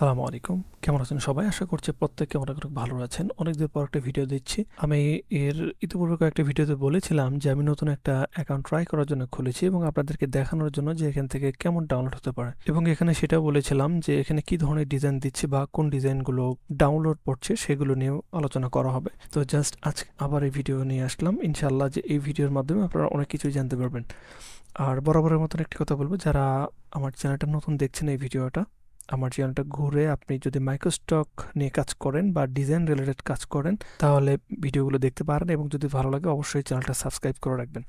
আসসালামু আলাইকুম। কেমন আছেন সবাই? আশা করছি প্রত্যেকে অনেক ভালো আছেন। অনেকদিন পর একটা ভিডিও দিচ্ছি। আমি এর ইতিপূর্বে কয়েকটা ভিডিওতে বলেছিলাম যে আমি নতুন একটা অ্যাকাউন্ট ট্রাই করার জন্য খুলেছি এবং আপনাদেরকে দেখানোর জন্য যে এখান থেকে কেমন ডাউনলোড হতে পারে। এবং এখানে সেটাও বলেছিলাম যে এখানে কি ধরনের ডিজাইন দিচ্ছে বা কোন ডিজাইনগুলো ডাউনলোড পড়ছে সেগুলো নিয়েও আলোচনা করা হবে। তো জাস্ট আজকে আবার এই ভিডিও নিয়ে আসলাম। ইনশাআল্লাহ যে এই ভিডিওর মাধ্যমে আপনারা অনেক কিছুই জানতে পারবেন। আর বরাবরের মতন একটি কথা বলবো, যারা আমার চ্যানেলটা নতুন দেখছেন এই ভিডিওটা, আমার চ্যানেলটা ঘুরে আপনি যদি মাইক্রোস্টক নিয়ে কাজ করেন বা ডিজাইন রিলেটেড কাজ করেন তাহলে ভিডিওগুলো দেখতে পারেন এবং যদি ভালো লাগে অবশ্যই চ্যানেলটা সাবস্ক্রাইব করে রাখবেন।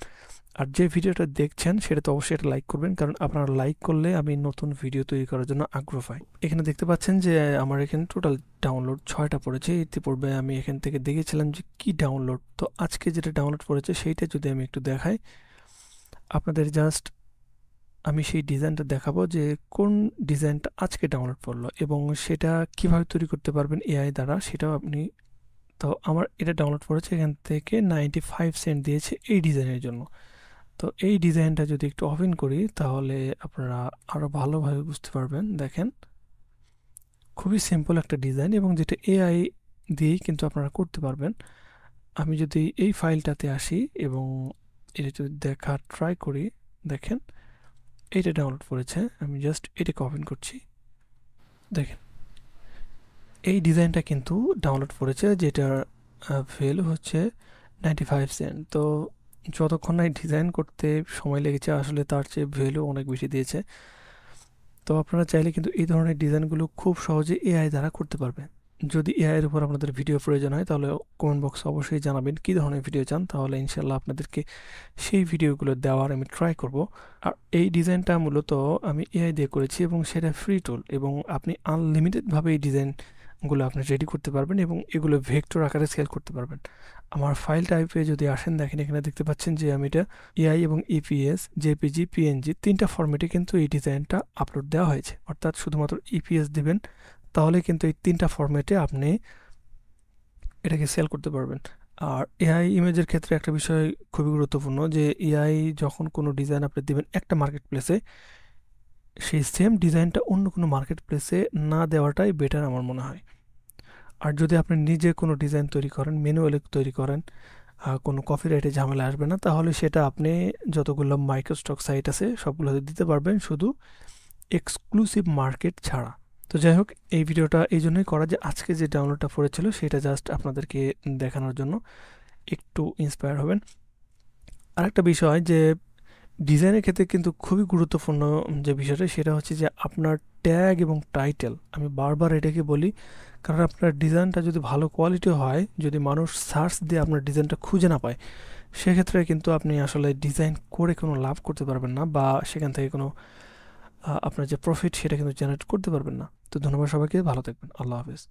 আর যে ভিডিওটা দেখছেন সেটা তো অবশ্যই এটা লাইক করবেন, কারণ আপনারা লাইক করলে আমি নতুন ভিডিও তৈরি করার জন্য আগ্রহ পাই। এখানে দেখতে পাচ্ছেন যে আমার এখানে টোটাল ডাউনলোড 6টা পড়েছে। ইতিপূর্বে আমি এখান থেকে দেখেছিলাম যে কি ডাউনলোড, তো আজকে যেটা ডাউনলোড পড়েছে সেইটা যদি আমি একটু দেখাই আপনাদের, জাস্ট আমি সেই ডিজাইনটা দেখাবো যে কোন ডিজাইনটা আজকে ডাউনলোড করলো এবং সেটা কিভাবে তৈরি করতে পারবেন এআই দ্বারা সেটাও আপনি। তো আমার এটা ডাউনলোড করেছে, এখান থেকে 95 সেন্ট দিয়েছে এই ডিজাইনের জন্য। তো এই ডিজাইনটা যদি একটু ওপেন করি তাহলে আপনারা আরও ভালোভাবে বুঝতে পারবেন। দেখেন, খুবই সিম্পল একটা ডিজাইন এবং যেটা এআই দিয়েই কিন্তু আপনারা করতে পারবেন। আমি যদি এই ফাইলটাতে আসি এবং এটা যদি দেখা ট্রাই করি, দেখেন এটা ডাউনলোড করেছে। আমি জাস্ট এটাকে ওপেন করছি। দেখেন এই ডিজাইনটা কিন্তু ডাউনলোড করেছে, যেটার ভ্যালু হচ্ছে 95 সেন্ট। তো যতক্ষণ না এই ডিজাইন করতে সময় লেগেছে আসলে তার চেয়ে ভ্যালু অনেক বেশি দিয়েছে। তো আপনারা চাইলে কিন্তু এই ধরনের ডিজাইনগুলো খুব সহজে এআই দ্বারা করতে পারবেন। যদি এআই এর উপর আপনাদের ভিডিও প্রয়োজন হয় তাহলে কমেন্ট বক্সে অবশ্যই জানাবেন কী ধরনের ভিডিও চান, তাহলে ইনশাল্লাহ আপনাদেরকে সেই ভিডিওগুলো দেওয়ার আমি ট্রাই করব। আর এই ডিজাইনটা মূলত আমি এআই দিয়ে করেছি এবং সেটা ফ্রি টুল এবং আপনি আনলিমিটেডভাবে এই ডিজাইনগুলো আপনি রেডি করতে পারবেন এবং এগুলো ভেক্টর আকারে স্কেল করতে পারবেন। আমার ফাইল টাইপে যদি আসেন, দেখেন এখানে দেখতে পাচ্ছেন যে আমি এটা এআই এবং ইপিএস, জেপিজি, পিএনজি 3টা ফরম্যাটে কিন্তু এই ডিজাইনটা আপলোড দেওয়া হয়েছে। অর্থাৎ শুধুমাত্র ইপিএস দিবেন তাহলে কিন্তু এই 3টা ফরম্যাটে আপনি এটাকে সেল করতে পারবেন। আর এআই ইমেজের ক্ষেত্রে একটা বিষয় খুবই গুরুত্বপূর্ণ, যে এআই যখন কোনো ডিজাইন আপনি দিবেন একটা মার্কেট প্লেসে, সেই সেম ডিজাইনটা অন্য কোনো মার্কেট প্লেসে না দেওয়াটাই বেটার আমার মনে হয়। আর যদি আপনি নিজে কোনো ডিজাইন তৈরি করেন, ম্যানুয়ালি তৈরি করেন, কোনো কপিরাইটে ঝামেলা আসবে না, তাহলে সেটা আপনি যতগুলো মাইক্রোস্টক সাইট আছে সবগুলোতে দিতে পারবেন, শুধু এক্সক্লুসিভ মার্কেট ছাড়া। তো যাই হোক, এই ভিডিওটা এই জন্যই করা যে আজকে যে ডাউনলোডটা পড়েছিল সেটা জাস্ট আপনাদেরকে দেখানোর জন্য, একটু ইন্সপায়ার হবেন। আরেকটা বিষয় যে ডিজাইনের ক্ষেত্রে কিন্তু খুবই গুরুত্বপূর্ণ যে বিষয়টা, সেটা হচ্ছে যে আপনার ট্যাগ এবং টাইটেল। আমি বারবার এটাকে বলি, কারণ আপনার ডিজাইনটা যদি ভালো কোয়ালিটি হয়, যদি মানুষ সার্চ দিয়ে আপনার ডিজাইনটা খুঁজে না পায়, সেক্ষেত্রে কিন্তু আপনি আসলে ডিজাইন করে কোনো লাভ করতে পারবেন না বা সেখান থেকে কোনো আপনার যে প্রফিট সেটা কিন্তু জেনারেট করতে পারবেন না। তো ধন্যবাদ সবাইকে, ভালো থাকবেন, আল্লাহ হাফেজ।